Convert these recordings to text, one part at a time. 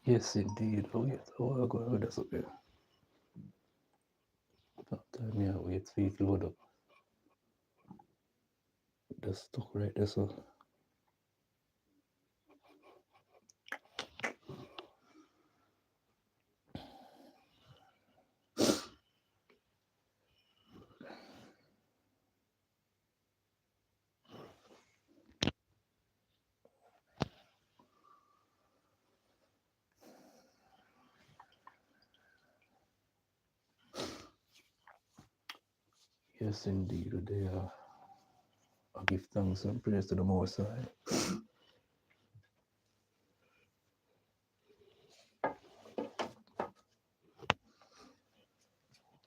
Yes, indeed. Oh, yes. Oh, I got that's up there. That time, yeah, wait for it to load up. Just stuck right there, so. Yes, indeed. They are. I give thanks and praise to the Most High.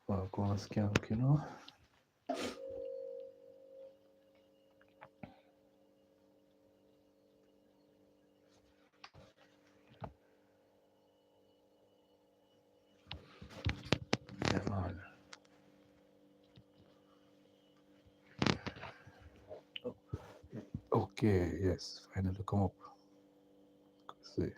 For going skank, you know. Yeah, man. Okay, yes, finally come up. See.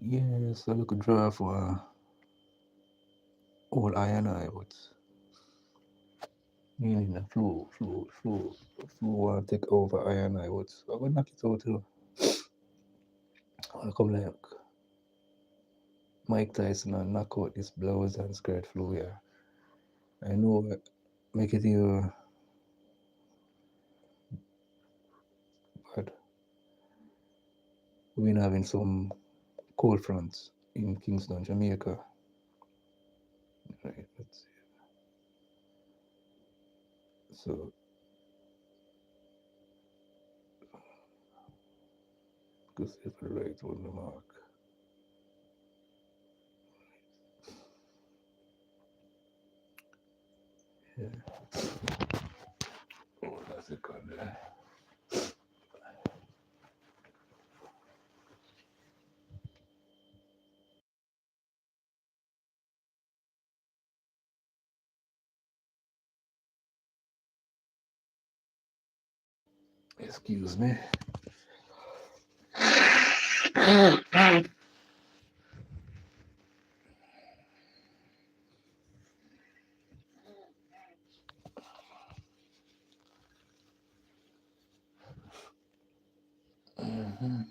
Yes, I look a draw for all iron eye, but meaning the flu want to take over iron eye, but I'm gonna knock it out too. I come like Mike Tyson and knock out this blouse and skirt flu here. I know make it you bad. We've been having some cold fronts in Kingston, Jamaica. Right, let's see. So because it's the right on the mark. Yeah. Oh, that's it on there. Excuse me. Mm-hmm.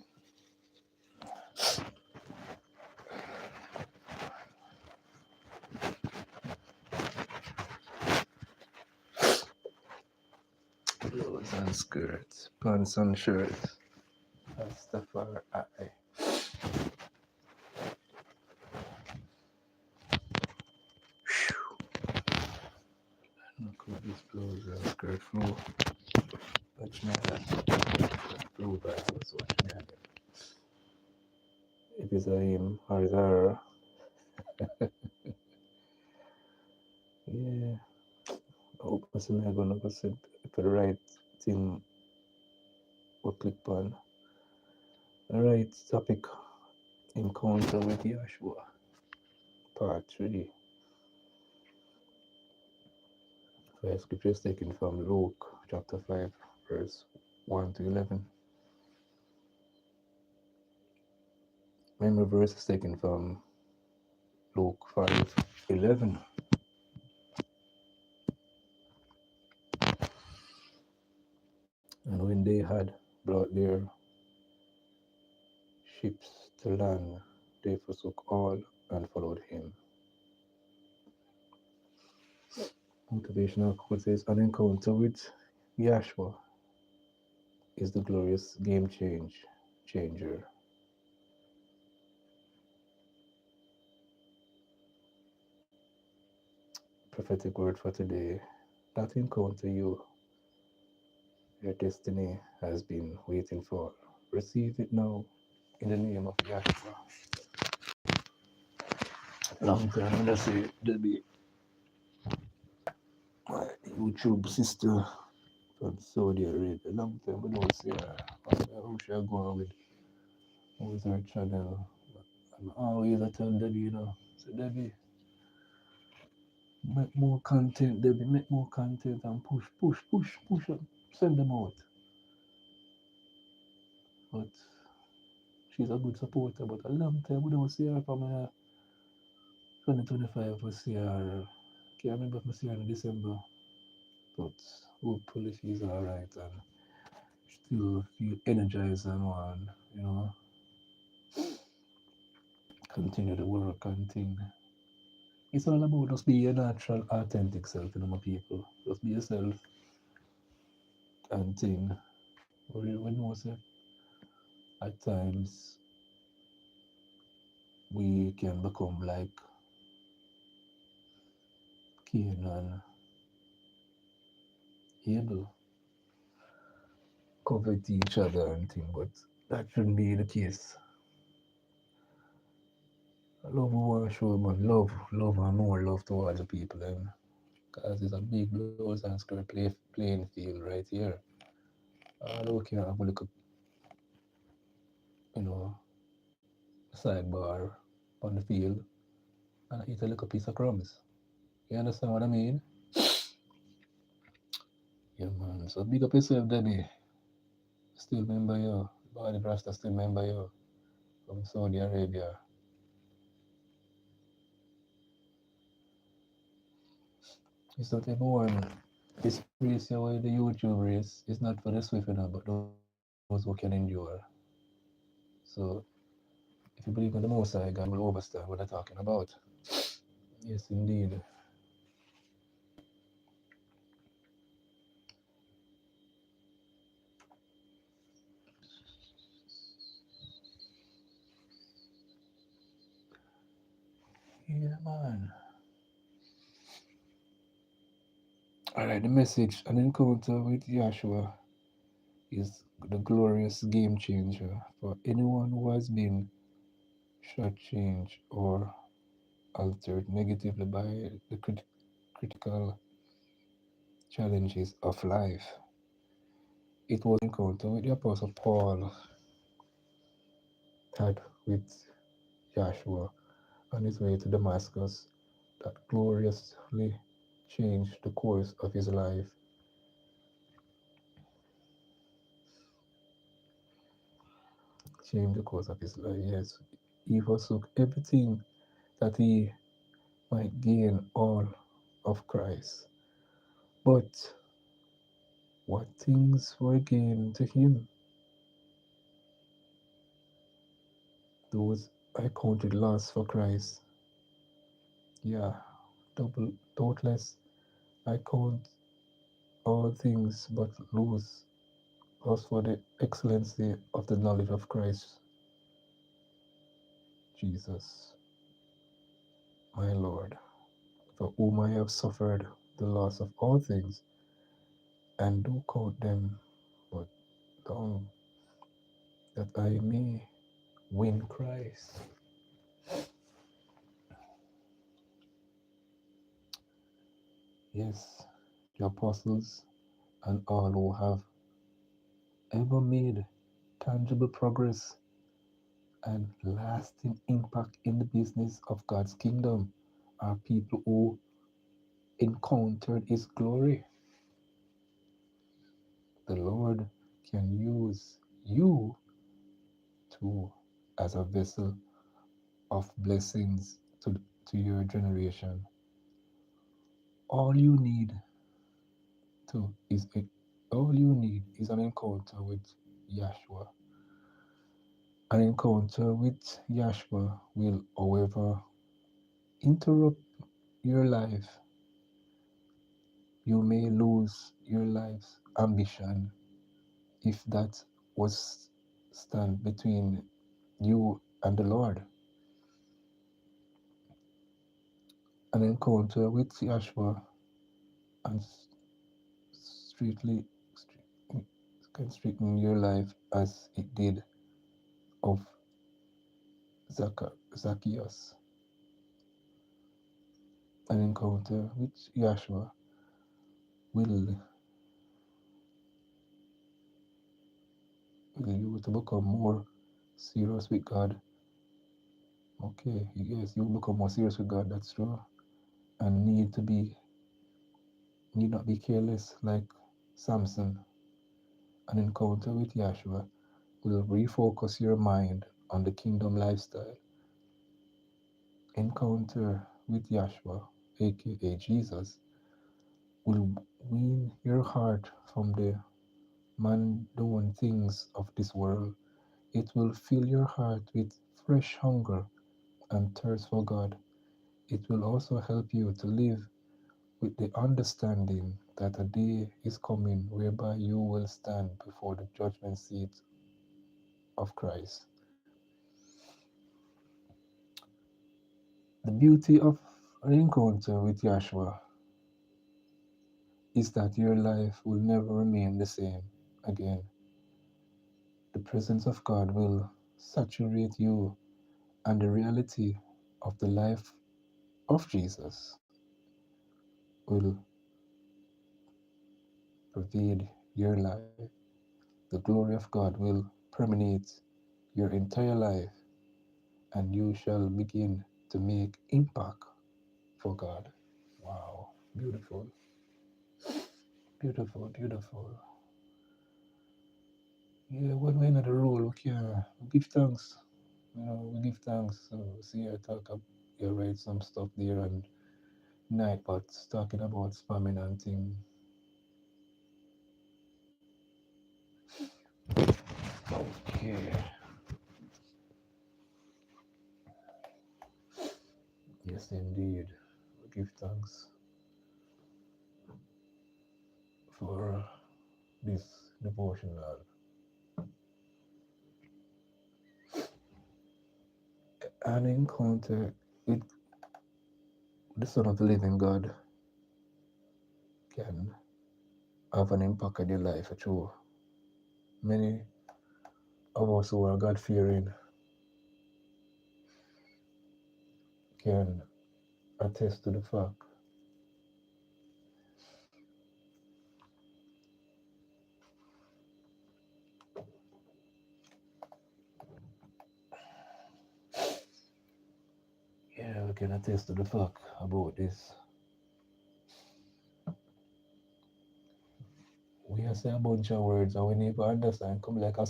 Clothes and skirts, pants and shirts. Rastafari. Look at this clothes and skirt flow. Watch me that. Blue guys was watching me. If it's a him or it's her. Yeah, I hope I see me gonna go sit for the right thing we click on. The right topic, encounter with Yahshua, part 3. First scripture is taken from Luke chapter 5, verse 1 to 11. Memory verse is taken from Luke 5:11. And when they had brought their ships to land, they forsook all and followed him. Motivational quote says, an encounter with Yahshua is the glorious changer. Prophetic word for today. That encounter your destiny has been waiting for. Receive it now in the name of Yahshua. Long time when I say there'll be my YouTube sister from Saudi Arabia. Long time we don't see her. How she go on with her channel. And always I tell Debbie, so Debbie, make more content, Debbie, make more content and push up, send them out. But she's a good supporter, but a long time we don't see her from 2025 we see her. Can't remember if we see her in December. But hopefully she's alright and still feel energized and want, continue the work and thing. It's all about just be your natural, authentic self, my people. Just be yourself and thing. We know say at times we can become like Cain and Abel, covet each other and thing, but that shouldn't be the case. Love we want to show, man. Love and more love towards the people, because it's a big blows and square playing field right here. All we can have a little, you know, sidebar on the field and eat a little piece of crumbs. You understand what I mean? Yeah, man. So big up yourself, Debbie. Still remember you. Body Rasta still remember you from Saudi Arabia. It's not everyone. This race here, the YouTube race, is not for the swift, but those who can endure. So if you believe in the Most High, God will understand what I'm talking about. Yes, indeed. Yeah, man. Alright, the message an encounter with Yahshua is the glorious game changer for anyone who has been shortchanged or altered negatively by the critical challenges of life. It was an encounter with the Apostle Paul had with Joshua on his way to Damascus that gloriously changed the course of his life. Changed the course of his life, yes. He forsook everything that he might gain all of Christ. But what things were gained to him? Those I counted loss for Christ. Yeah, double, doubtless, I count all things but lose us for the excellency of the knowledge of Christ Jesus, my Lord, for whom I have suffered the loss of all things, and do count them but dung, that I may win Christ. Yes, the apostles and all who have ever made tangible progress and lasting impact in the business of God's kingdom are people who encountered His glory. The Lord can use you too as a vessel of blessings to your generation. All you need to is a, all you need is an encounter with Yahshua. An encounter with Yahshua will, however, interrupt your life. You may lose your life's ambition if that was stand between you and the Lord. An encounter with Yahshua and strictly can straighten your life as it did of Zacchaeus. An encounter with Yahshua will you to become more serious with God. Okay, yes, you become more serious with God, that's true. And need not be careless like Samson. An encounter with Yahshua will refocus your mind on the kingdom lifestyle. Encounter with Yahshua, aka Jesus, will wean your heart from the mundane things of this world. It will fill your heart with fresh hunger and thirst for God. It will also help you to live with the understanding that a day is coming whereby you will stand before the judgment seat of Christ. The beauty of an encounter with Yahshua is that your life will never remain the same again. The presence of God will saturate you, and the reality of the life of Jesus will pervade your life. The glory of God will permeate your entire life, and you shall begin to make impact for God. Wow, beautiful, beautiful, beautiful. Yeah, when we're in the role, we can give thanks. We give thanks. So, see, I talk up, you write some stuff there and night, but talking about spamming and thing. Okay. Yes, indeed. We give thanks for this devotional. An encounter with the Son of the Living God can have an impact on your life. True. Many of us who are God fearing can attest to the fact. Yeah, we can attest to the fact about this. We have say a bunch of words and we need to understand come like a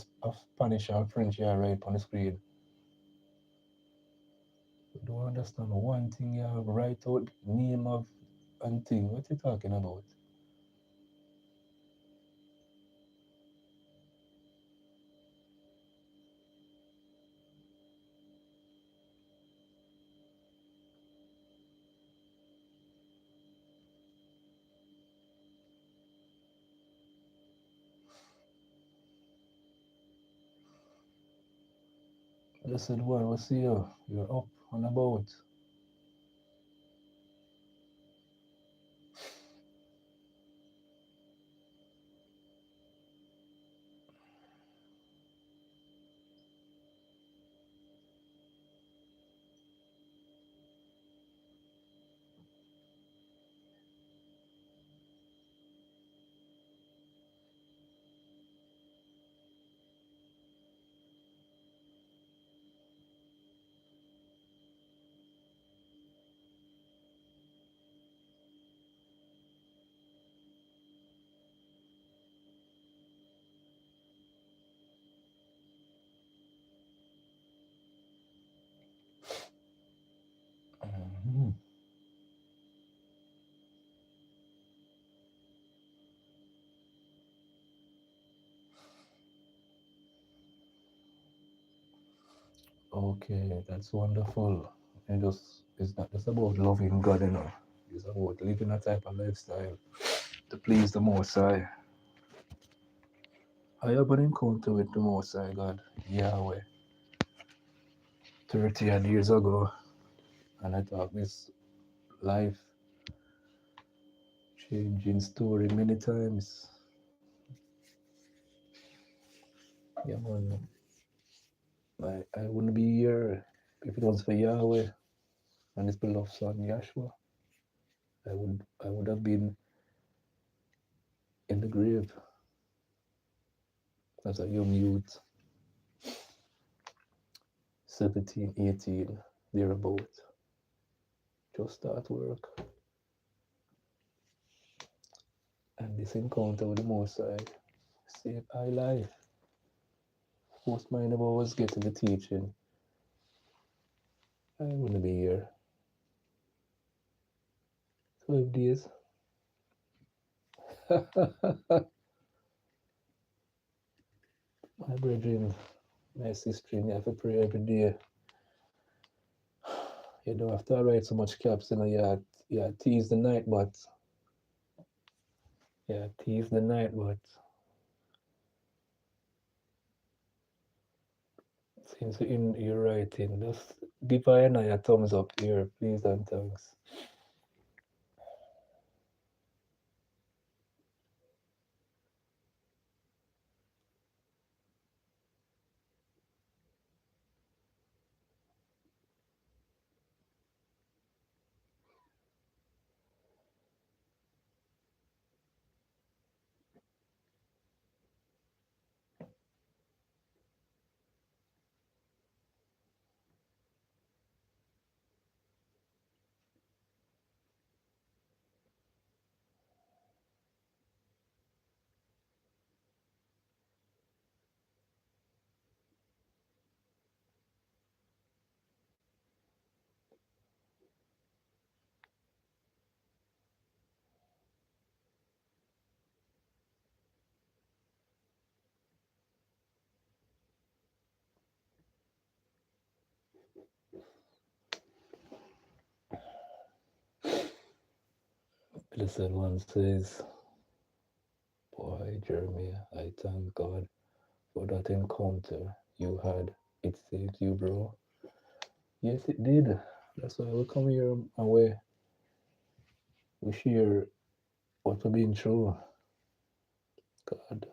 Spanish and French here right on the screen. We don't understand one thing you have write out name of and thing. What you talking about? Blessed one, we see you. You're up and about. Okay, that's wonderful. And just it's not just about loving God, you know. It's about living a type of lifestyle to please the Most High. I have an encounter with the Most High God, Yahweh, 30 odd years ago, and I thought this life changing story many times. Yeah, man, I wouldn't be here if it was for Yahweh and His beloved Son Yahshua. I would have been in the grave as a young youth, 17, 18, thereabout. Just start work. And this encounter with the Most High saved my life. Most mind never was getting the teaching. I wouldn't be here. 12 days. My brethren, my sister, you have to pray every day. You don't have to write so much caps, you know, tease the night, but tease the night, but since in your writing, just give I and I a thumbs up here, please and thanks. Blessed one says, boy, Jeremy, I thank God for that encounter you had. It saved you, bro. Yes, it did. That's why we come here and we share what we've been through. God,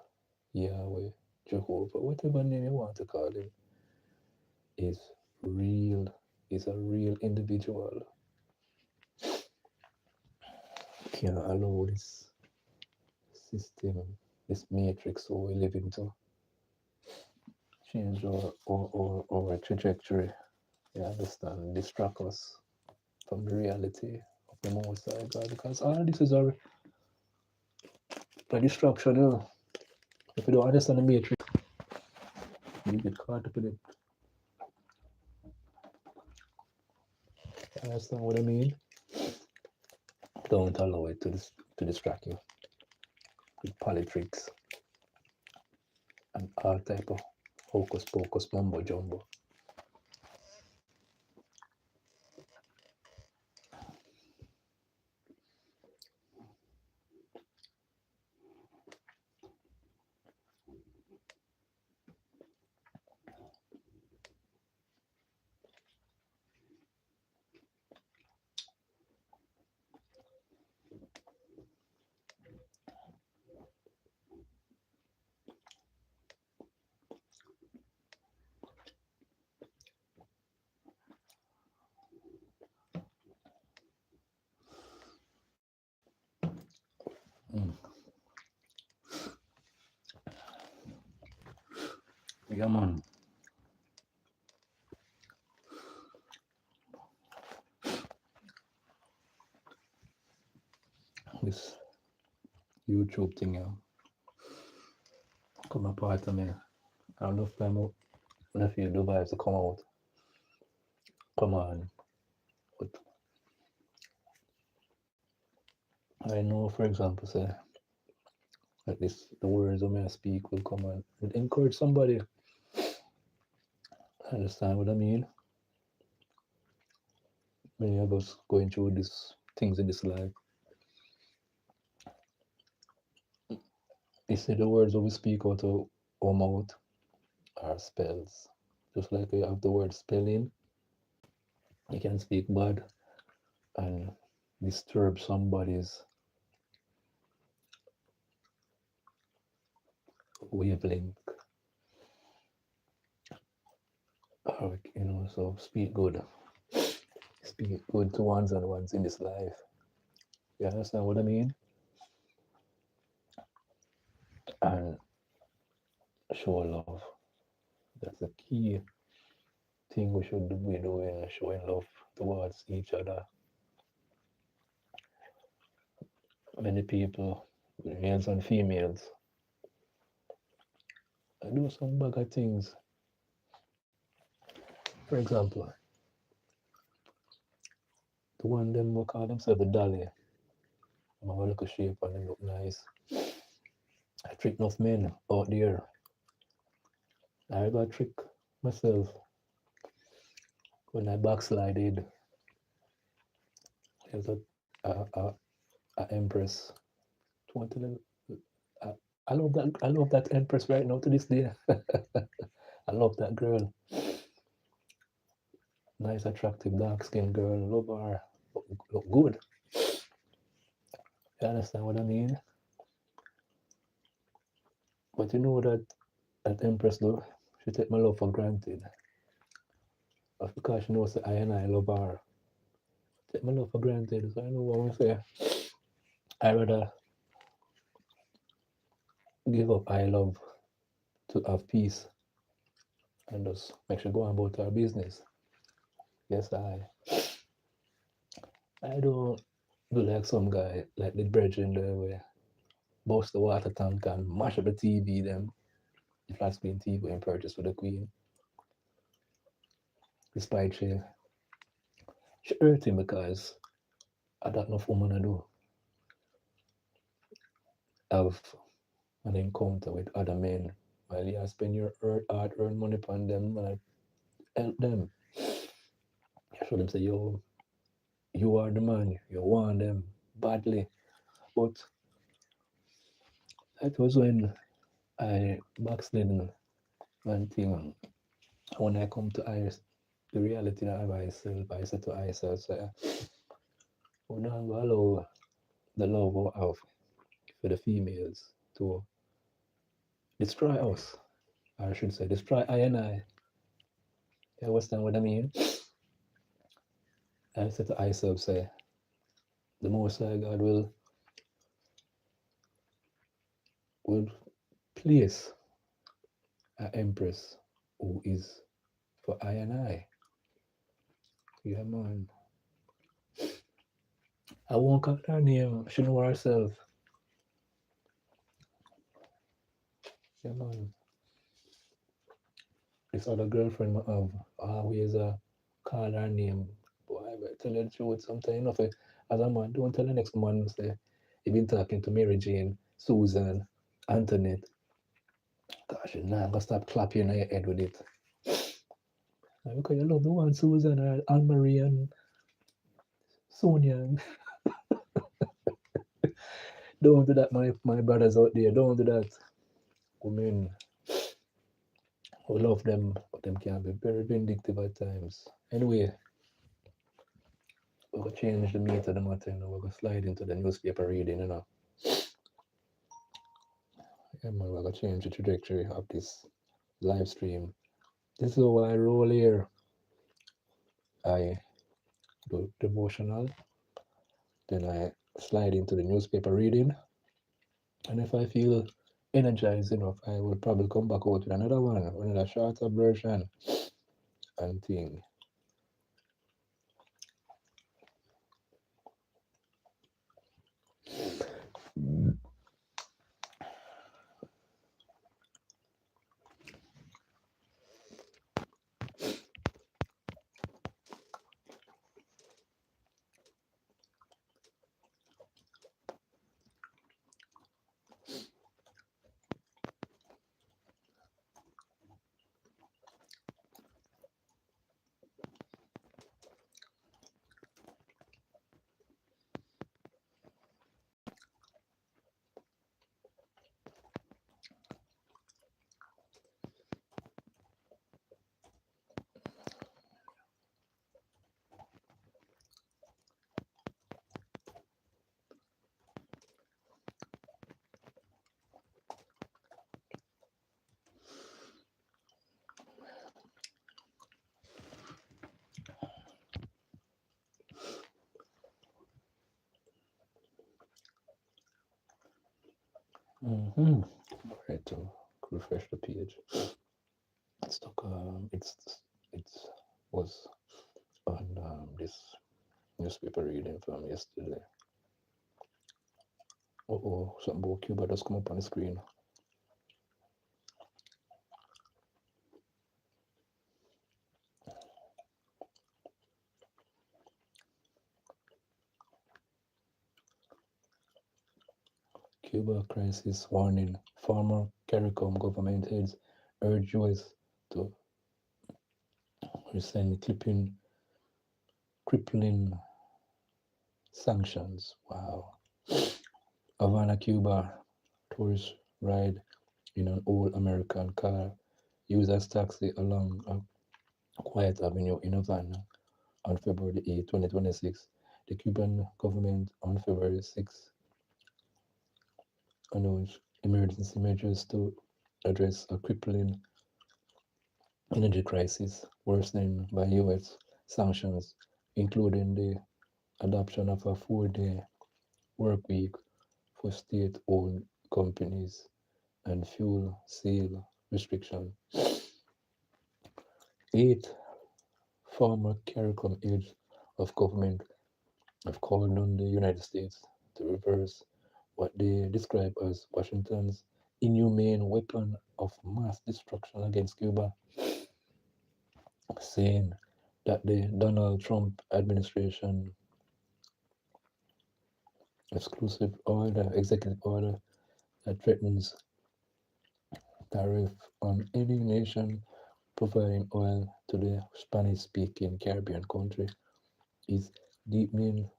Yahweh, Jehovah, whatever name you want to call him, is real. Is a real individual. Cannot allow this system, this matrix we live into, change our trajectory. You understand? Distract us from the reality of the Most High God, because all this is a distraction. You know? If you don't understand the matrix, you get caught up in it. You understand what I mean? Don't allow it to distract you with politics and all type of hocus pocus mumbo jumbo. Mm. Yeah, man. This YouTube thing, yeah, come apart of me. I love time when I feel the vibes to come out. Come on. But I know, for example, say, like this, the words of me I speak will come and encourage somebody. Understand what I mean? Many of us going through these things in this life. You see the words that we speak out of our mouth are spells. Just like you have the word spelling, you can speak bad and disturb somebody's wavelength. Or, so speak good. Speak good to ones and ones in this life. You understand what I mean? And show love. That's the key thing we should be doing, showing love towards each other. Many people, males and females, do some bugger things. For example, the one them will call themselves a dolly. I'm have a look shape and they look nice. I trick enough men out there. I got trick myself when I backslided. There's a empress. Want to I, I love that empress right now to this day. I love that girl. Nice, attractive, dark skinned girl. Love her. Look good. You understand what I mean? But you know that empress though, she take my love for granted. That's because she knows that I and I love her. Take my love for granted. So I know what I'm saying. I rather give up I love to have peace and just make sure go on about our business. Yes, I don't do like some guy like the brethren there where bust the water tank and mash up the TV them. The flat screen TV and purchase for the queen. Despite she hurt him because I don't know if woman I do have an encounter with other men while you spend your hard earned money upon them and I help them. I show them say, yo, you are the man, you want them badly. But that was when I backslid one thing. When I come to the reality that I myself, I said to myself, say, we don't allow the love we have for the females to destroy us. Or I should say, destroy I and I. You understand what I mean? I said to myself, say, the Most High God will place an empress who is for I and I. Yeah, man. I won't call her name. She know herself. Yeah, man. This other girlfriend I have always call her name. Boy, I better tell you the truth sometimes. Enough. As a man, don't tell the next man, say, you've been talking to Mary Jane, Susan, Antoinette. Gosh, now I'm going to stop clapping your head with it. Because you love the one, Susan, or Anne Marie, and Sonia. Don't do that, my brothers out there. Don't do that. Women who love them, but them can be very vindictive at times. Anyway, we're going to change the meat of the matter. We're going to slide into the newspaper reading. Yeah, man, we're going to change the trajectory of this live stream. This is how I roll here. I do devotional, then I slide into the newspaper reading. And if I feel energized enough, I will probably come back out with another one, another shorter version and thing. Mm-hmm. Right to refresh the page. It's took it's was on this newspaper reading from yesterday. Oh, something about Cuba just come up on the screen. Cuba crisis warning. Former CARICOM government heads urge US to rescind crippling sanctions. Wow. Havana, Cuba. Tourists ride in an old American car used as taxi along a quiet avenue in Havana on February 8, 2026. The Cuban government on February 6 announced emergency measures to address a crippling energy crisis worsened by US sanctions, including the adoption of a 4-day work week for state owned companies and fuel sale restriction. 8 former CARICOM aides of government have called on the United States to reverse what they describe as Washington's inhumane weapon of mass destruction against Cuba, saying that the Donald Trump administration executive order that threatens tariff on any nation providing oil to the Spanish-speaking Caribbean country is deepening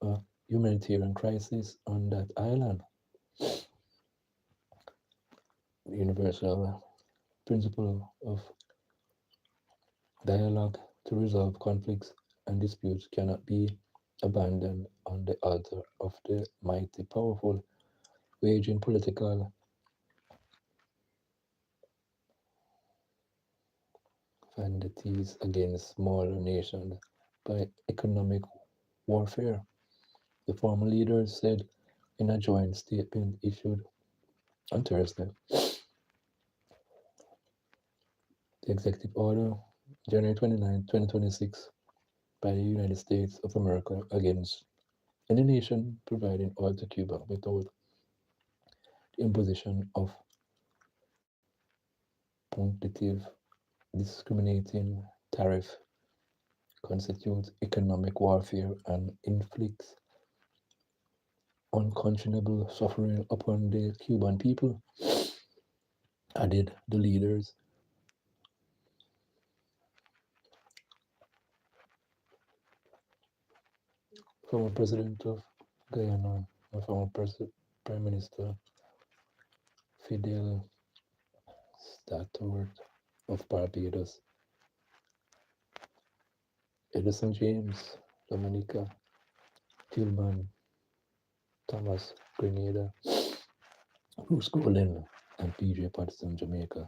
a humanitarian crisis on that island. The universal principle of dialogue to resolve conflicts and disputes cannot be abandoned on the altar of the mighty powerful, waging political vanities against smaller nations by economic warfare, the former leaders said in a joint statement issued on Thursday. The executive order, January 29, 2026, by the United States of America against any nation providing oil to Cuba without the imposition of punitive, discriminating tariff constitutes economic warfare and inflicts unconscionable suffering upon the Cuban people, added the leaders. Former President of Guyana and former Prime Minister Fidel Statort of Barbados, Edison James, Dominica, Tillman, Thomas Grenada, Bruce Golan, and PJ Patterson, Jamaica,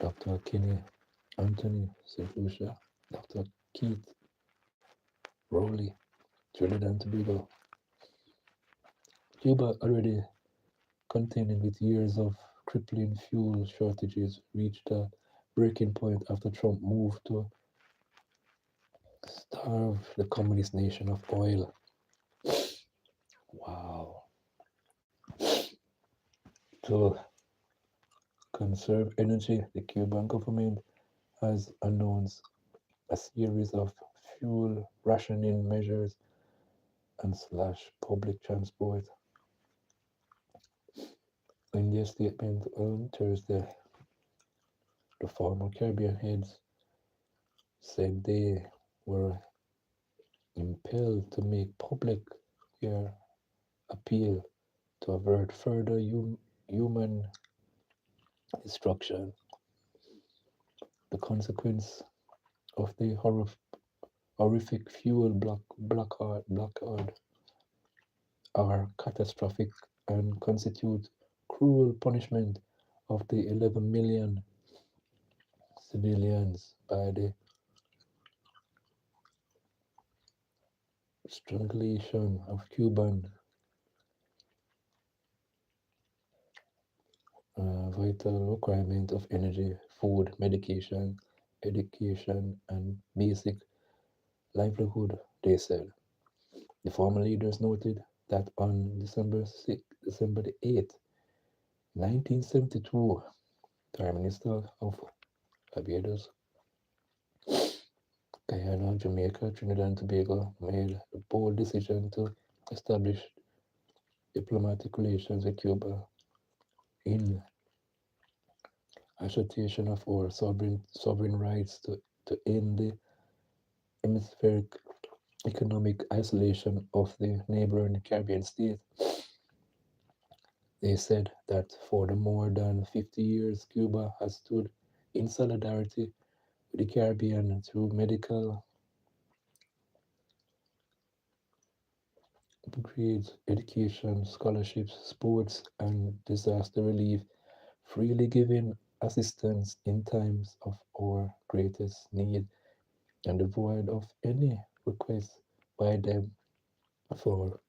Dr. Kenny Anthony, St. Lucia, Dr. Keith Rowley, Trinidad and Tobago. Cuba, already contending with years of crippling fuel shortages, reached a breaking point after Trump moved to starve the communist nation of oil. Wow. To conserve energy, the Cuban government has announced a series of fuel rationing measures and slash public transport. In their statement on Thursday, the former Caribbean heads said they were impelled to make public their appeal to avert further human destruction. The consequence of the horrific fuel blockade are catastrophic and constitute cruel punishment of the 11 million civilians by the strangulation of Cuban vital requirement of energy, food, medication, education, and basic livelihood, they said. The former leaders noted that on December the 8th, 1972, Prime Minister of Barbados, Guyana, Jamaica, Trinidad and Tobago made a bold decision to establish diplomatic relations with Cuba in assertion of our sovereign rights to end the hemispheric economic isolation of the neighboring Caribbean state. They said that for the more than 50 years, Cuba has stood in solidarity with the Caribbean through medical upgrades, education, scholarships, sports, and disaster relief, freely giving assistance in times of our greatest need and devoid of any request by them for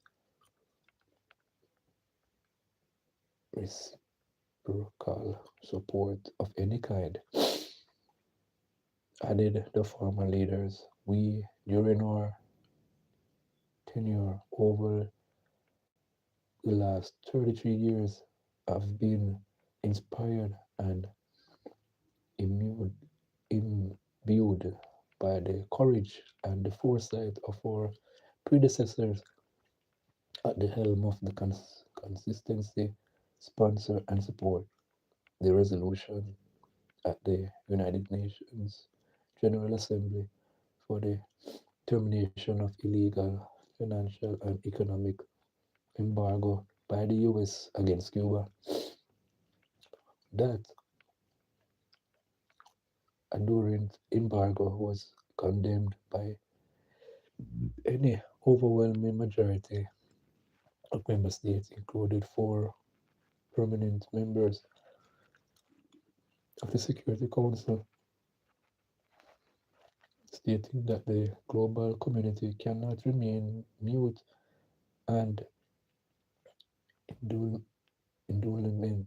reciprocal support of any kind. Added the former leaders, we, during our tenure over the last 33 years, have been inspired and imbued, imbued by the courage and the foresight of our predecessors at the helm of the consistency, sponsor, and support the resolution at the United Nations General Assembly for the termination of illegal financial and economic embargo by the US against Cuba. That enduring embargo was condemned by any overwhelming majority of member states, included four permanent members of the Security Council, stating that the global community cannot remain mute and indulgent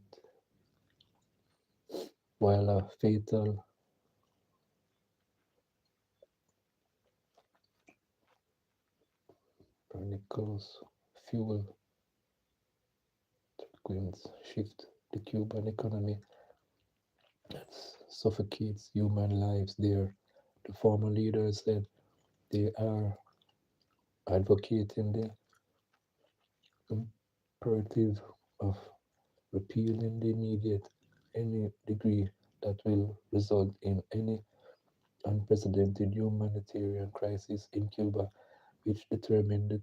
while a fatal particles fuel winds shift the Cuban economy and suffocates human lives there. The former leaders said they are advocating the imperative of repealing the immediate any degree that will result in any unprecedented humanitarian crisis in Cuba, which determined the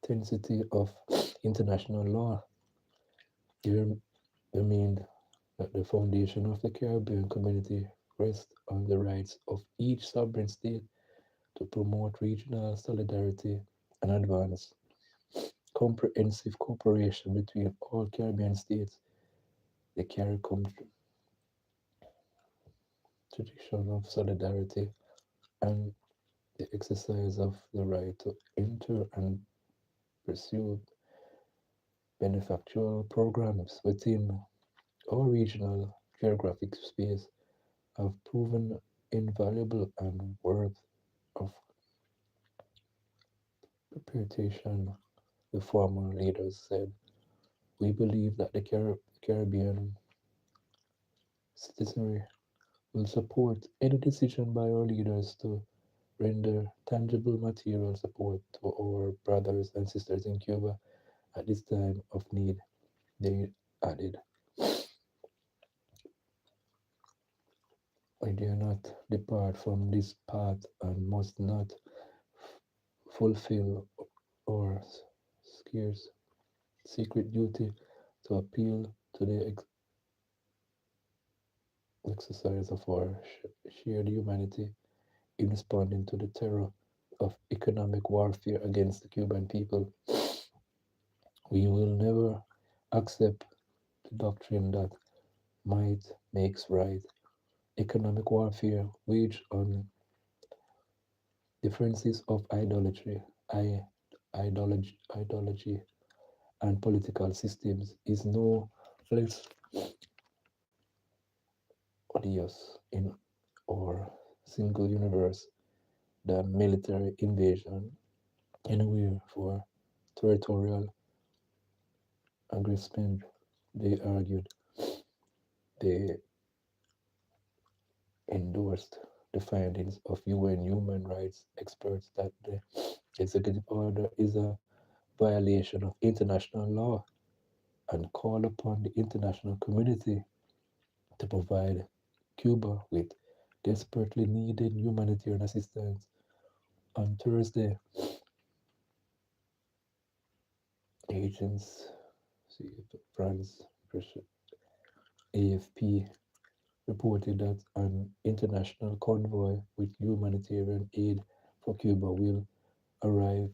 intensity of international law. They remained that the foundation of the Caribbean community rests on the rights of each sovereign state to promote regional solidarity and advance comprehensive cooperation between all Caribbean states. The CARICOM tradition of solidarity and the exercise of the right to enter and pursue benefactorial programs within our regional geographic space have proven invaluable and worth of perpetuation, the former leaders said. We believe that the Caribbean citizenry will support any decision by our leaders to render tangible material support to our brothers and sisters in Cuba at this time of need, they added. We dare not depart from this path and must not fulfill our scarce secret duty to appeal to the exercise of our shared humanity in responding to the terror of economic warfare against the Cuban people. We will never accept the doctrine that might makes right. Economic warfare waged on differences of ideology, and political systems is no conflicts odious in our single universe than military invasion anywhere for territorial aggressment. They argued they endorsed the findings of UN human rights experts that the executive order is a violation of international law and called upon the international community to provide Cuba with desperately needed humanitarian assistance. On Thursday, agents France AFP reported that an international convoy with humanitarian aid for Cuba will arrive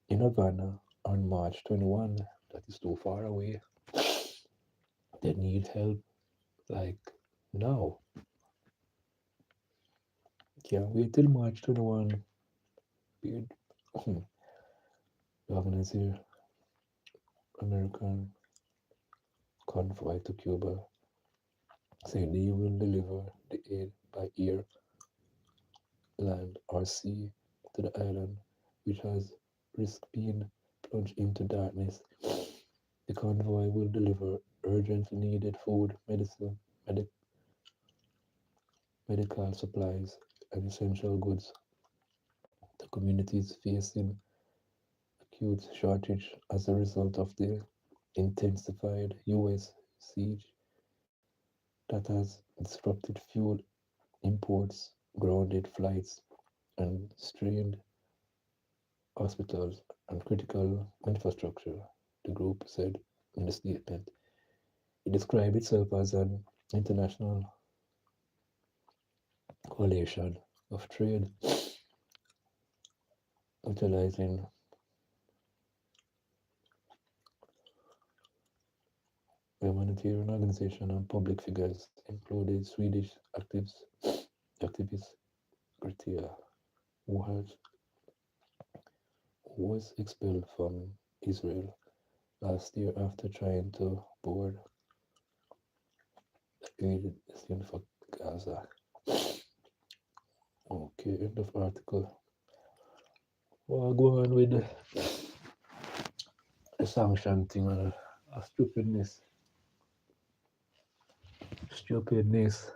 in Havana on March 21. That is too far away. They need help like now. Can't wait till March 21. Weird. Governors here, American convoy to Cuba, say they will deliver the aid by air, land, or sea to the island, which has risked being plunged into darkness. The convoy will deliver urgently needed food, medicine, medical supplies, and essential goods. The community is facing acute shortage as a result of the intensified US siege that has disrupted fuel imports, grounded flights, and strained hospitals and critical infrastructure, the group said in the statement. It described itself as an international coalition of trade utilizing humanitarian organizations and public figures, including Swedish activist Greta, who was expelled from Israel last year after trying to board aid destined for Gaza. Okay, end of article. Well, go on with the sanction thing and stupidness. Stupidness.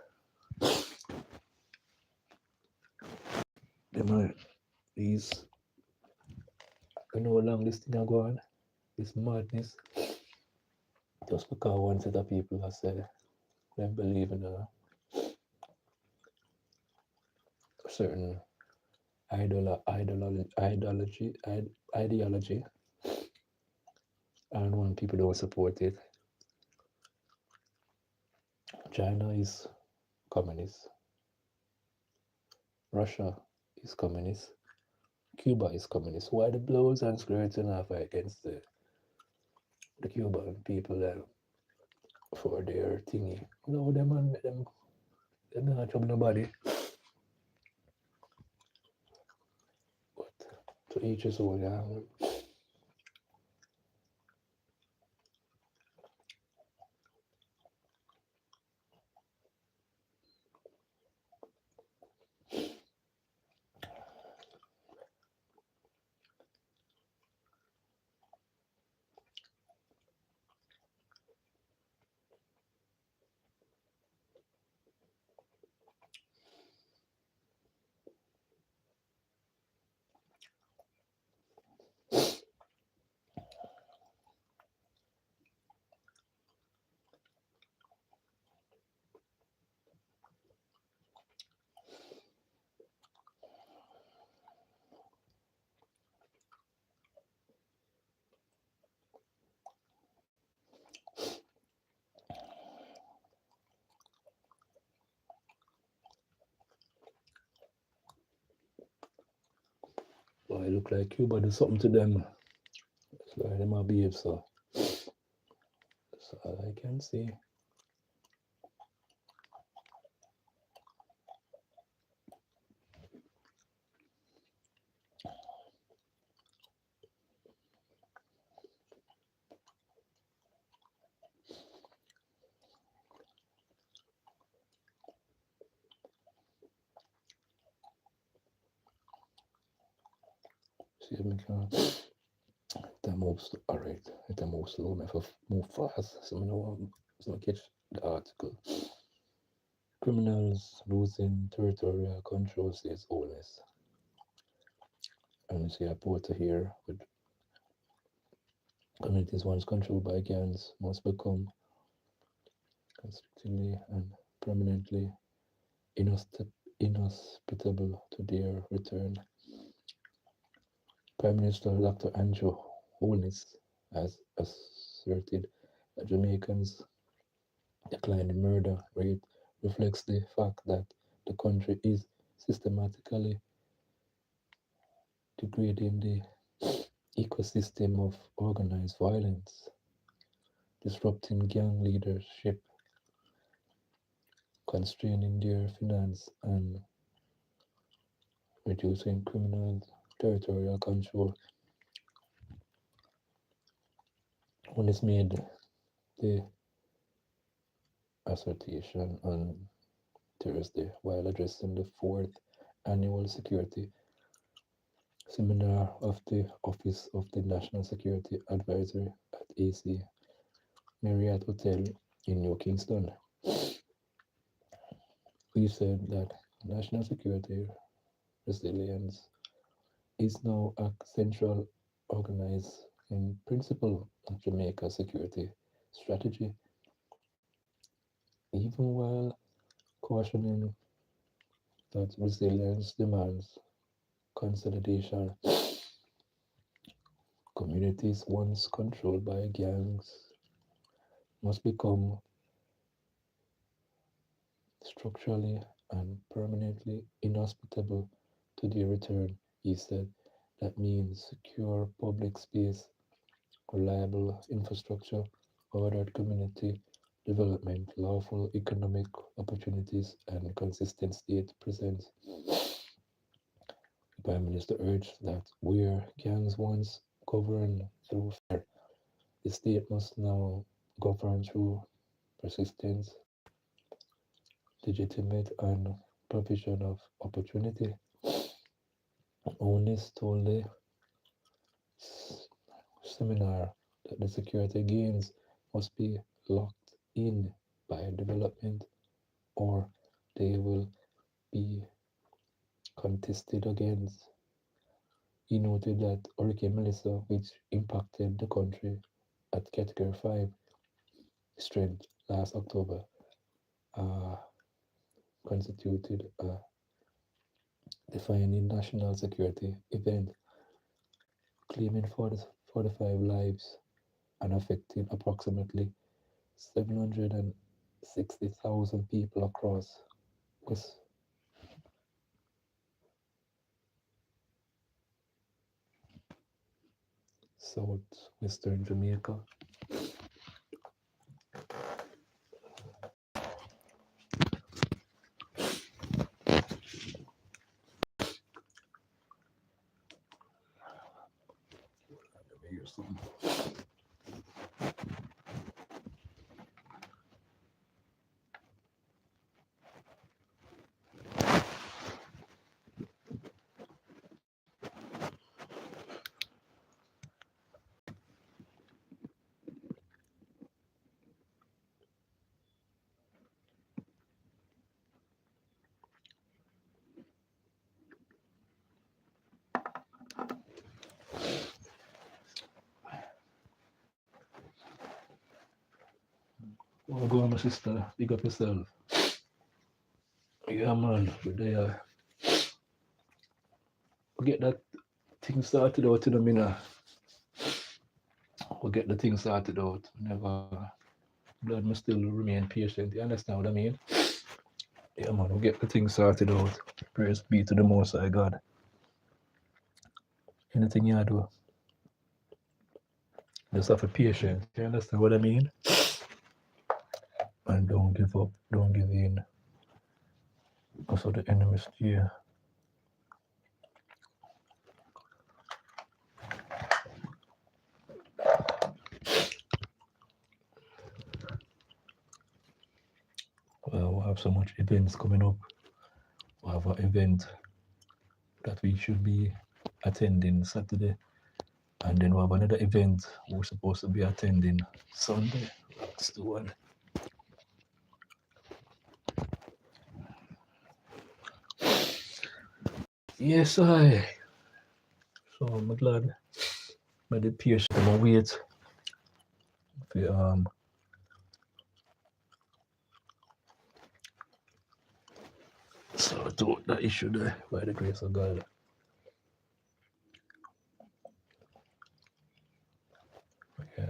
Them are these. You know how long this thing are going? This madness. Just because one set of people have said they believe in a certain ideology, and when people don't support it. China is communist. Russia is communist. Cuba is communist. Why the blows and skirts and half against the Cuban people for their thingy? No, them not trouble nobody. But to each his own, yeah. Well, it look like Cuba do something to them. That's why they might behave so. That's all I can see. See if we can. It moves. Alright. It moves slow. Me have move fast. So I know. So I catch the article. Criminals losing territorial control, says Oles. And you see a porter here with communities once controlled by gangs must become constrictingly and permanently inhospitable to their return. Prime Minister Dr. Andrew Holness has asserted that Jamaicans' declining murder rate reflects the fact that the country is systematically degrading the ecosystem of organized violence, disrupting gang leadership, constraining their finance, and reducing criminal territorial control. Holness made the assertion on Thursday while addressing the fourth annual security seminar of the Office of the National Security Advisor at AC Marriott Hotel in New Kingston. We said that national security resilience is now a central organizing principle of Jamaica's security strategy, even while cautioning that resilience demands consolidation. Communities once controlled by gangs must become structurally and permanently inhospitable to their return, he said. That means secure public space, reliable infrastructure, ordered community development, lawful economic opportunities, and consistent state presence. The Prime Minister urged that where gangs once governed through fear, the state must now govern through persistence, legitimate, and provision of opportunity. Onis told the seminar that the security gains must be locked in by development or they will be contested against. He noted that Hurricane Melissa, which impacted the country at Category 5 strength last October, uh, constituted a defining national security event, claiming 45 lives and affecting approximately 760,000 people across West southwestern Jamaica. Here's some. Oh, go on, my sister. Big up yourself. Yeah, man. But they we'll get that thing started out in a minute. We'll get the thing started out. Never. Blood must still remain patient. You understand what I mean? Yeah, man. We'll get the thing started out. Praise be to the Most High God. Anything you do, just have a patience. You understand what I mean? And don't give up. Don't give in. Also, the enemy steer. Well, we'll have so much events coming up. We'll have an event that we should be attending Saturday, and then we have another event we're supposed to be attending Sunday. Let's do one. Yes, I. So I'm glad I did patient and wait for so to that issue there by the grace of God. Yeah.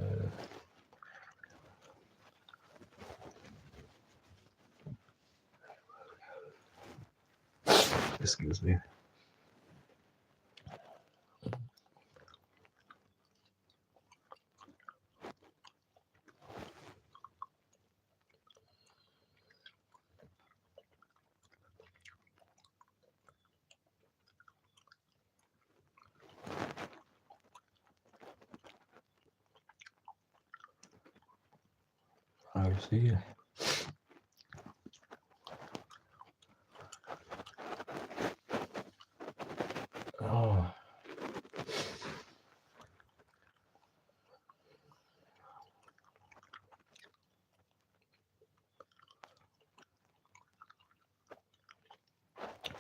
Excuse me. I see. Oh,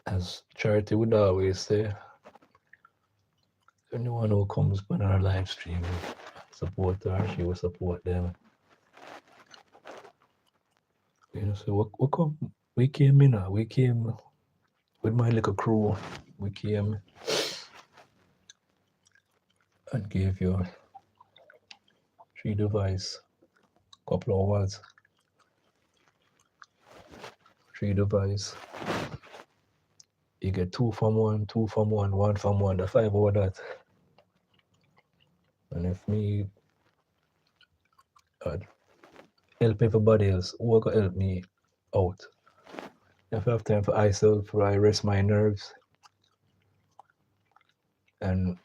as Charity would always say, anyone who comes on our live stream support her, she will support them. You know, so we come, we came in, we came with my little crew. We came and gave you 3 device, couple of words, 3 device. You get 2 from one, 2 from one from one, the 5 over that. And if me help everybody else, who will help me out? If I have time for myself, for I rest my nerves and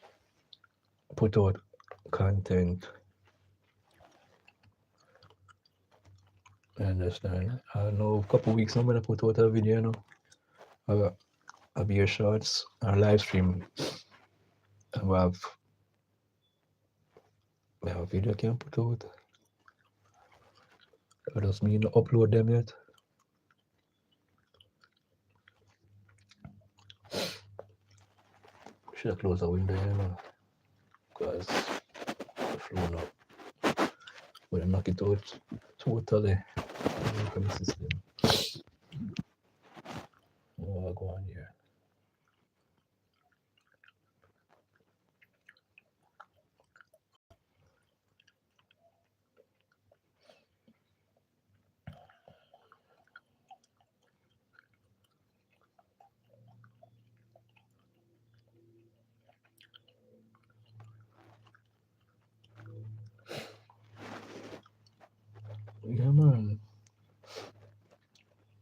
put out content. I understand. I know a couple weeks now I'm gonna put out a video now. I'll be a shorts or live stream. I have a video I can put out. That doesn't mean to upload them yet. Should I close the window here now? Because the flow now. When I knock it out totally. Look at the system. Oh, I'll go on here. Yeah, man.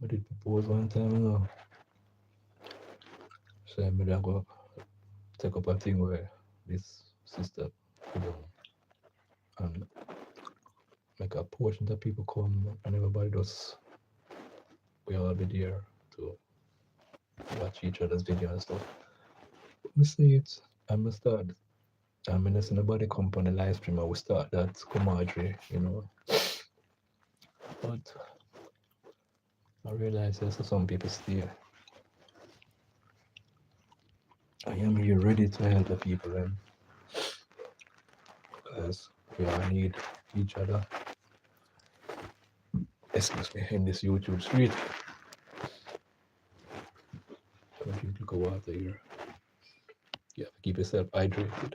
I did propose one time, So I'm gonna go take up a thing where this sister put on and make a portion that people come and everybody just we all be there to watch each other's video and stuff. We see it, I'm gonna start. I'm gonna see nobody come on the live stream. I will start that camaraderie, But I realize there's some people still. I am here ready to help the people, and because we all need each other. Excuse me, in this YouTube street. Don't drink look of water here. You have to keep yourself hydrated.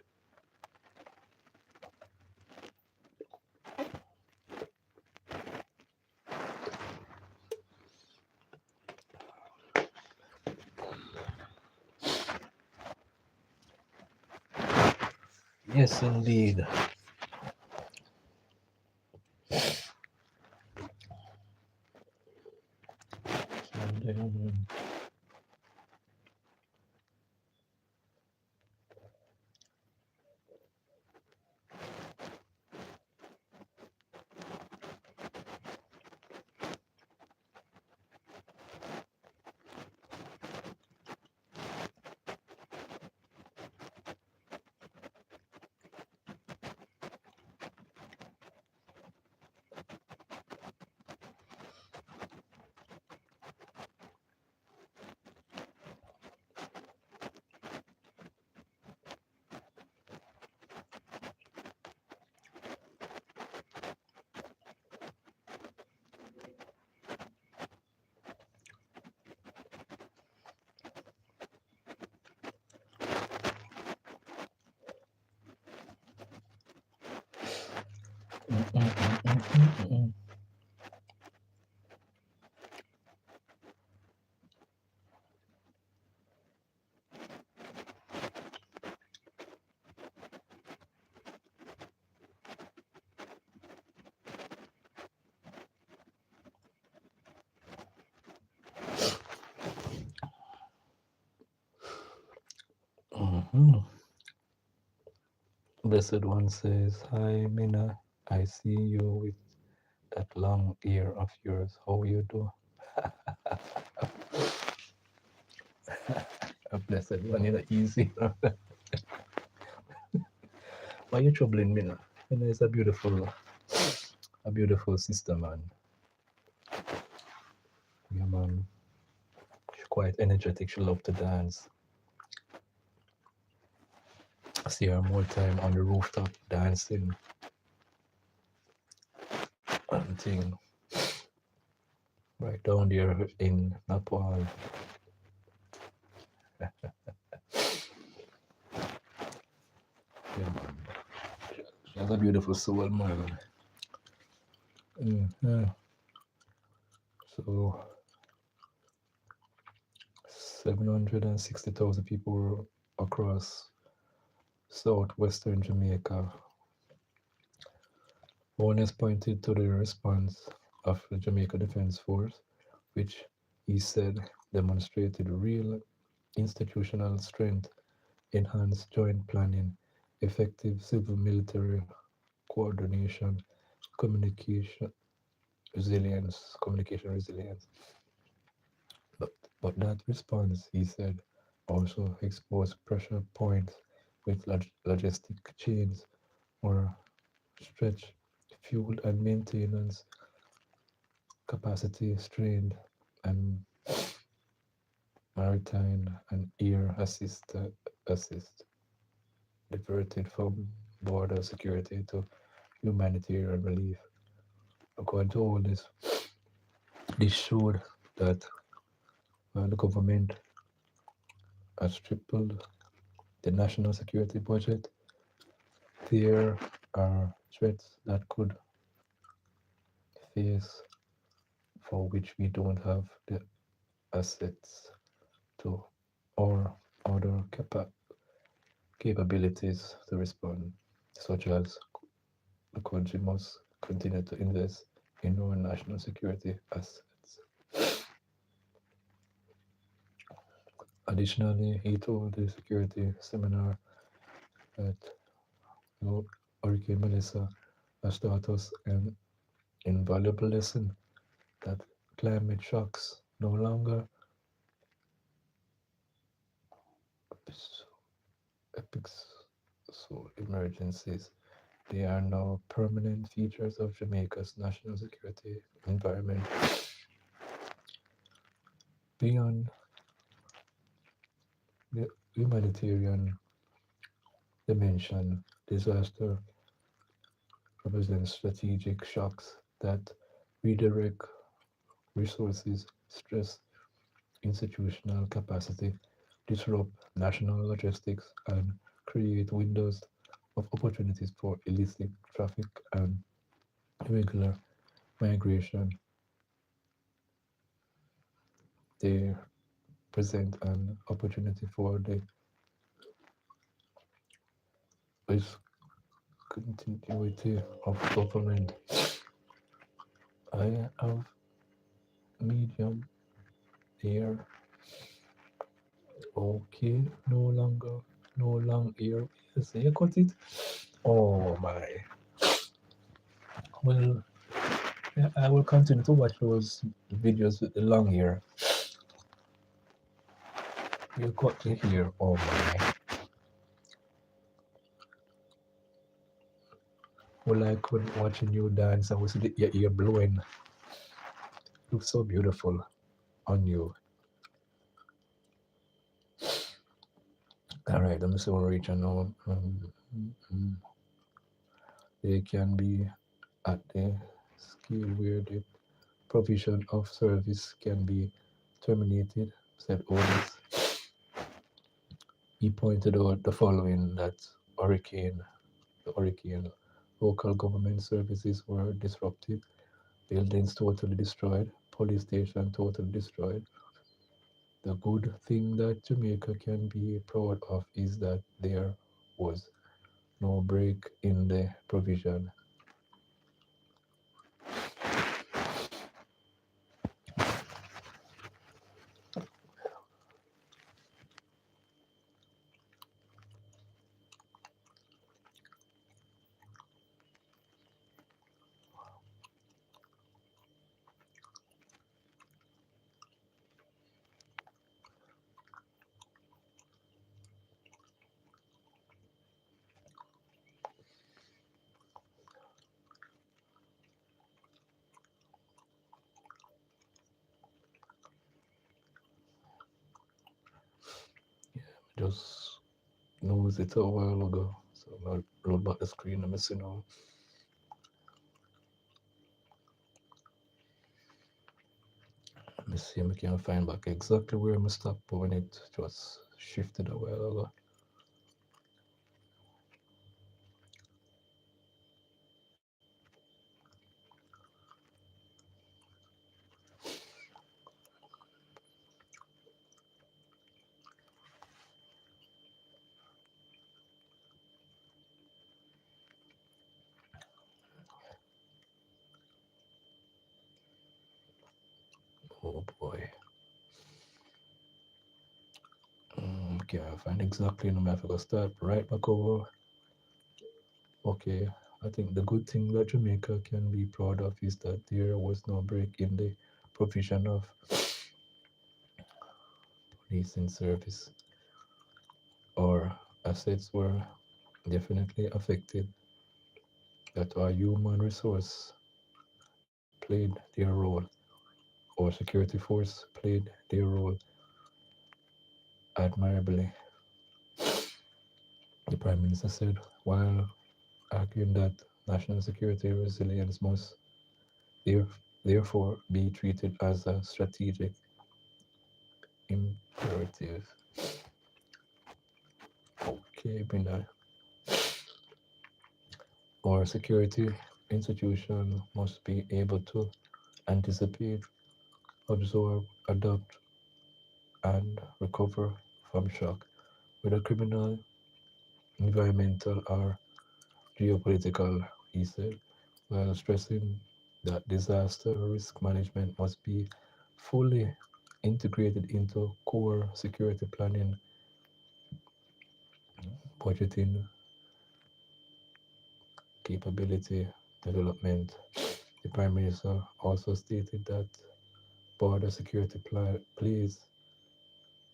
Yes, indeed. Mm-mm-mm-mm-mm-mm. Mhm. Blessed One says, "Hi, Mina. I see you with that long ear of yours. How you do?" A blessed one, you know, easy. Why you troubling Mina? Mina is a beautiful sister, man. Yeah, man. She's quite energetic. She love to dance. I see her more time on the rooftop dancing and thing right down there in Nepal. Yeah, man. She has a beautiful soul, man. Yeah. So 760,000 people across southwestern Jamaica. One has pointed to the response of the Jamaica Defence Force, which he said demonstrated real institutional strength, enhanced joint planning, effective civil military coordination, communication communication resilience. But, but that response, he said, also exposed pressure points with logistic chains or stretch fuel and maintenance capacity strained and maritime and air assist diverted from border security to humanitarian relief. According to all this showed that the government has tripled the national security budget. There are threats that could face for which we don't have the assets to or other capabilities to respond, such as the country must continue to invest in our national security assets. Additionally, he told the security seminar that Hurricane Melissa has taught us an invaluable lesson that climate shocks no longer epics so emergencies. They are now permanent features of Jamaica's national security environment. Beyond the humanitarian dimension, disaster represents strategic shocks that redirect resources, stress institutional capacity, disrupt national logistics, and create windows of opportunities for illicit traffic and irregular migration. They present an opportunity for the discontinuity of government. I have medium here. Okay, no long ear. Yes, you cut it. Oh my. Well, yeah, I will continue to watch those videos with the long ear. You cut the hair. Oh my. Well, I could watching you dance and we see your ear blowing. Looks so beautiful on you. All right, let me see what reach I know. They can be at the scale where the provision of service can be terminated, said Otis. He pointed out the following that hurricane, the hurricane Local government services were disrupted, buildings totally destroyed, police station totally destroyed. The good thing that Jamaica can be proud of is that there was no break in the provision. Just knows it a while ago. So I'll load back the screen. Let me see now. Let me see if I can find back exactly where I stopped when it just shifted a while ago. Oh boy. Okay, I find exactly no matter to start right back over. Okay, I think the good thing that Jamaica can be proud of is that there was no break in the provision of policing service. Our assets were definitely affected, that our human resource played their role, our security force played their role admirably. The Prime Minister said, while arguing that national security resilience must there, therefore be treated as a strategic imperative. Okay, Binda. Our security institution must be able to anticipate, absorb, adapt, and recover from shock, whether criminal, environmental, or geopolitical, he said, while stressing that disaster risk management must be fully integrated into core security planning, budgeting, capability development. The Prime Minister also stated that border security plays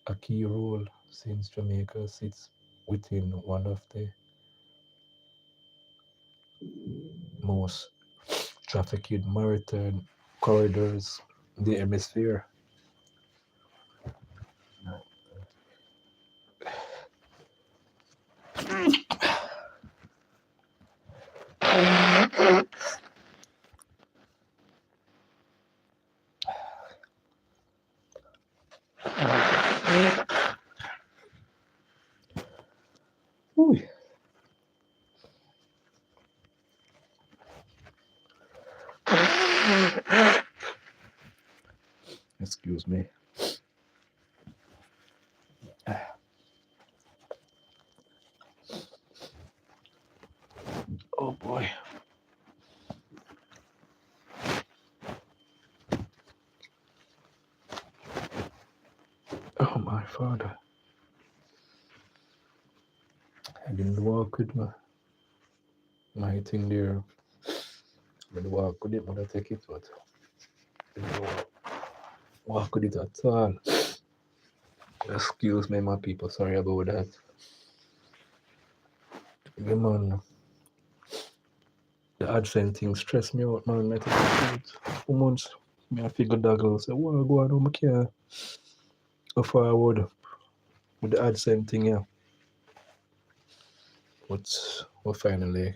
a key role since Jamaica sits within one of the most trafficked maritime corridors in the hemisphere. Ooh, excuse me. Oh boy. Oh my father. I didn't walk with my thing there. I didn't walk with it, but I take it, but I didn't walk with it at all. Excuse me, my people. Sorry about that. Yeah, man. The AdSense thing stressed me out, man. I think it 2 months. Me I figure that say, what go on, I can't go forward with the AdSense thing, yeah. But we finally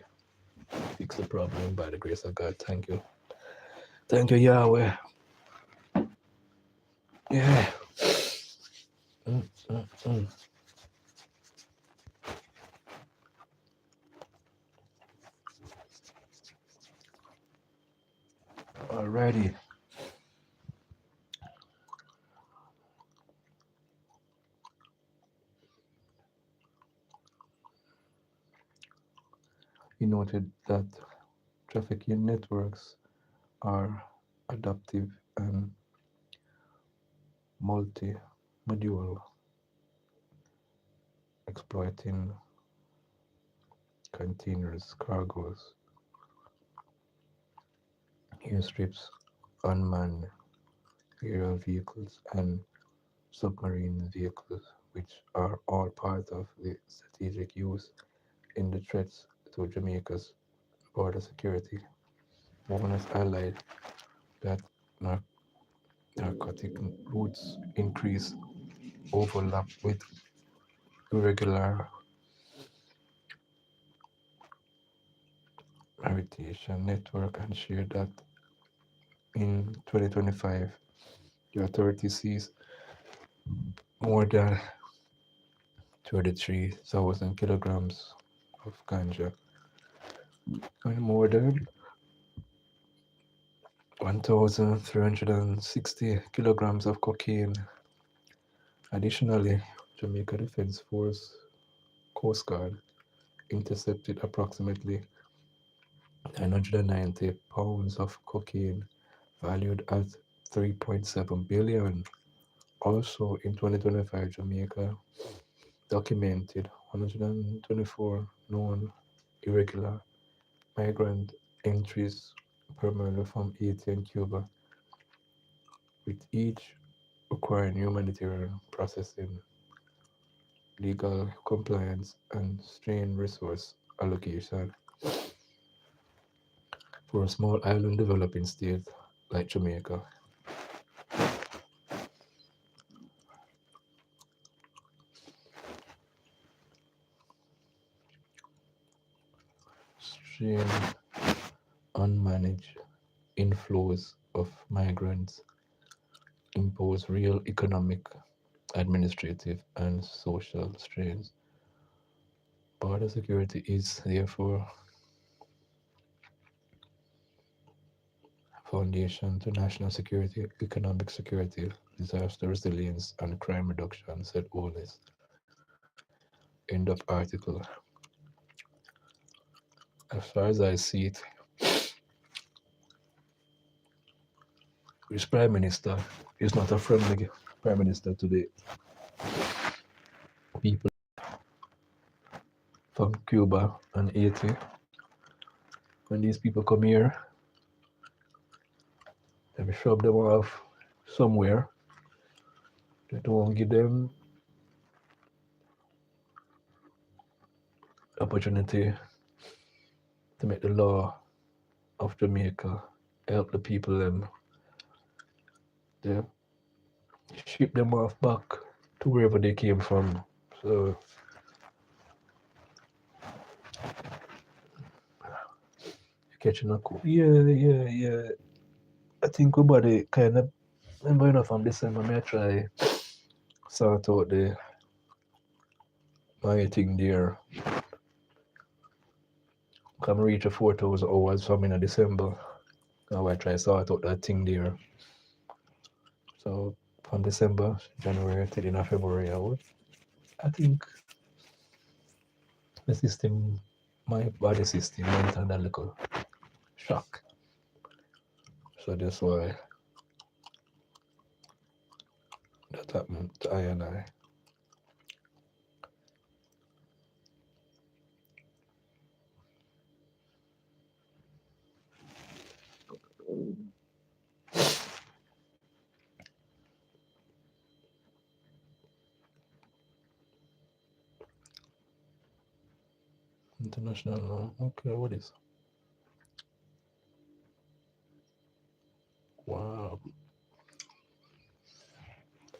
fix the problem by the grace of God. Thank you. Thank you, Yahweh. Yeah. Mm, mm, mm. Alrighty. He noted that trafficking networks are adaptive and multi-module, exploiting containers, cargoes, airstrips, unmanned aerial vehicles, and submarine vehicles, which are all part of the strategic use in the threats to Jamaica's border security. Governors highlight that narcotic routes increase overlap with irregular maritime network and share that in 2025 the authority seized more than 33,000 kilograms of ganja and more than 1,360 kilograms of cocaine. Additionally, Jamaica Defense Force Coast Guard intercepted approximately 990 pounds of cocaine valued at 3.7 billion. Also in 2025, Jamaica documented 124 known irregular migrant entries primarily from Haiti and Cuba, with each requiring humanitarian processing, legal compliance, and strained resource allocation. For a small island developing state like Jamaica, strained, unmanaged inflows of migrants impose real economic, administrative, and social strains. Border security is therefore foundation to national security, economic security, disaster resilience, and crime reduction, said Olis. End of article. As far as I see it, this prime minister is not a friendly prime minister to the people from Cuba and Haiti. When these people come here, they shove them off somewhere. They don't give them opportunity to make the law of Jamaica help the people them. They ship them off back to wherever they came from. So catching a cold. Yeah. I think we body kind of remember enough from December. I try sort out my thing there. Come reach a 4,000 hours from in December. Now I try sort out that thing there. So from December, January till in February, I think the system, my body system went under a little shock. So that's why that happened to I and I. International law. Okay, what is? Wow.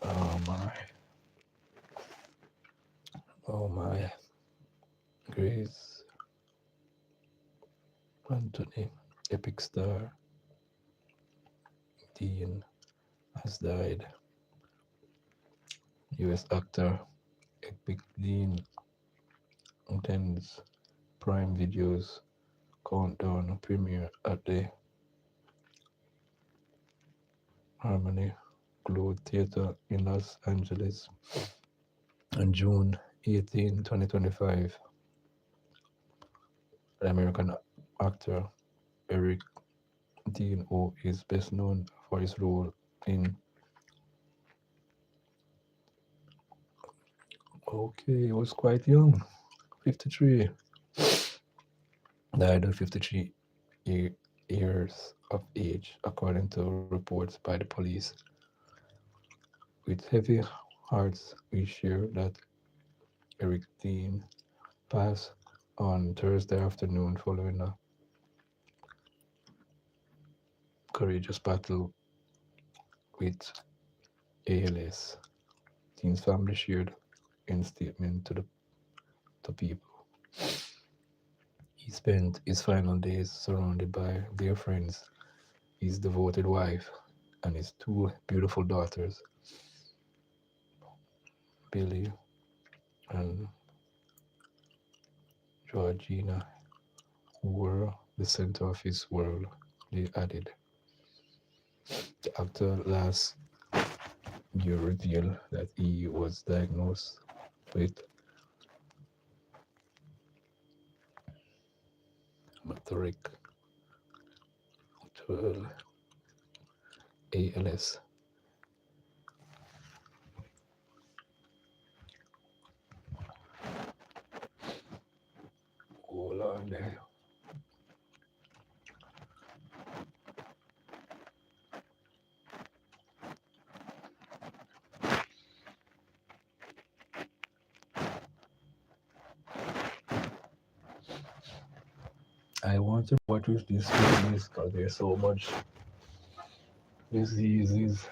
Oh my. Oh my. Grace Anthony, epic star, Dean, has died. US actor Epic Dean attends Prime Video's countdown premiere at the Harmony Globe Theatre in Los Angeles on June 18, 2025. The American actor Eric Dean, who is best known for his role in he was quite young, 53, died at 53 years of age, according to reports by the police. With heavy hearts, we share that Eric Dean passed on Thursday afternoon following a courageous battle with ALS. Dean's family shared in a statement to people. He spent his final days surrounded by dear friends, his devoted wife, and his two beautiful daughters, Billy and Georgina, who were the center of his world. They added. The actor last year revealed that he was diagnosed with rheumatoid ALS. Hold on there. I want to know what is this disease because there's so much diseases.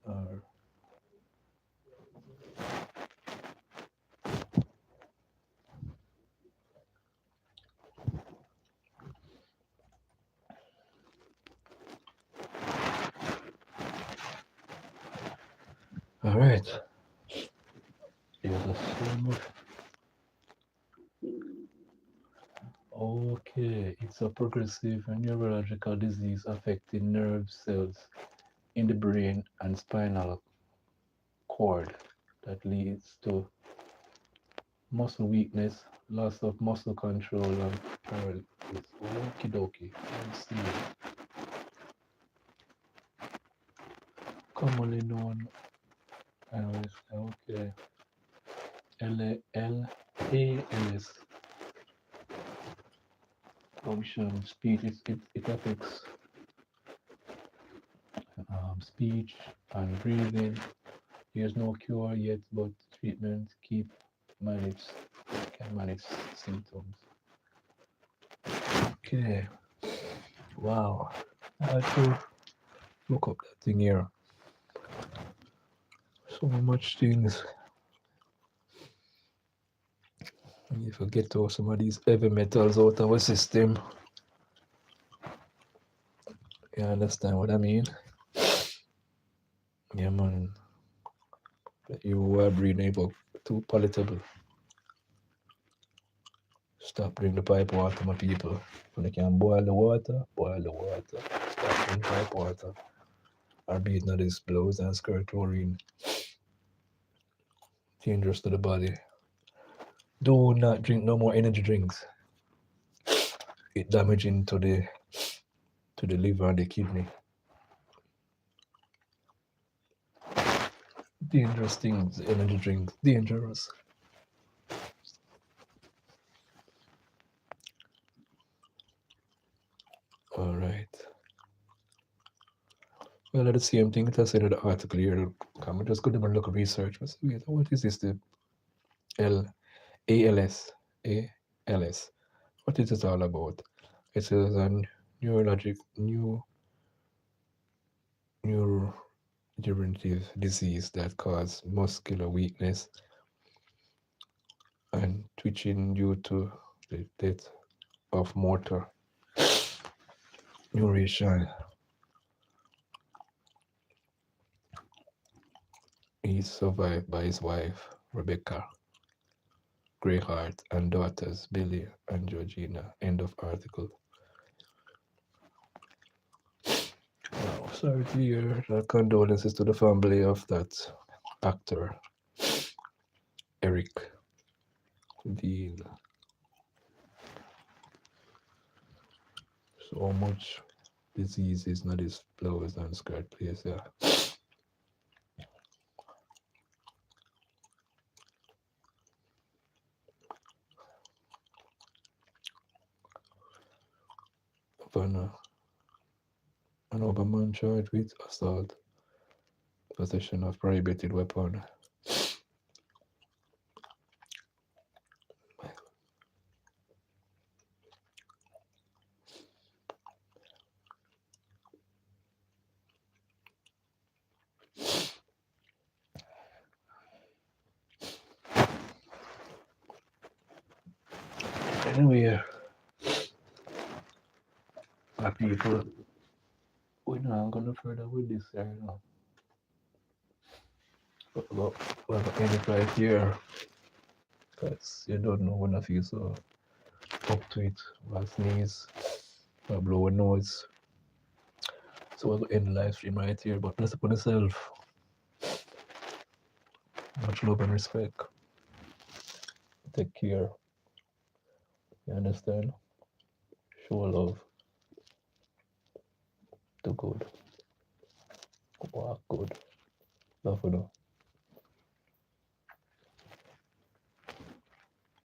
Are all right. There's a so much. Okay, it's a progressive neurological disease affecting nerve cells in the brain and spinal cord that leads to muscle weakness, loss of muscle control, and paralysis. Okie dokie. Let's see. Commonly known as okay. LALS function speech. It affects speech and breathing. There's no cure yet, but treatment manage can manage symptoms. Okay. Wow. I had to look up that thing here. So much things. And if I get all some of these heavy metals out of our system, you understand what I mean? Yeah, man. You are breathing about too palatable. Stop drinking the pipe water, my people. When you can boil the water, boil the water. Stop drinking pipe water. Or be it not this blows and skirt chlorine. Dangerous to the body. Do not drink no more energy drinks. it damaging to the liver and the kidney. Dangerous things, energy drinks, dangerous. All right. Well, the same thing that I said in the article here. Come, just go and look at research. I said, wait, what is this? The L A L S A L S. What is it all about? It is a neurologic neurodegenerative disease that causes muscular weakness and twitching due to the death of motor neuration. He is survived by his wife, Rebecca Greyheart, and daughters, Billy and Georgina. End of article. Wow, sorry to hear that. Condolences to the family of that actor, Eric Dean. So much diseases, not his flowers and skirt place, yeah. An Oberman charged with assault, possession of prohibited weapon. Anyway, my people, we're not going further with this here, you know. We're going to end it right here, because you don't know when I feel so up to it. We'll sneeze, we'll blow a nose. So we're going to end the live stream right here, but bless upon yourself. Much love and respect. Take care. You understand? Show love. Do good. Walk good. Love for them.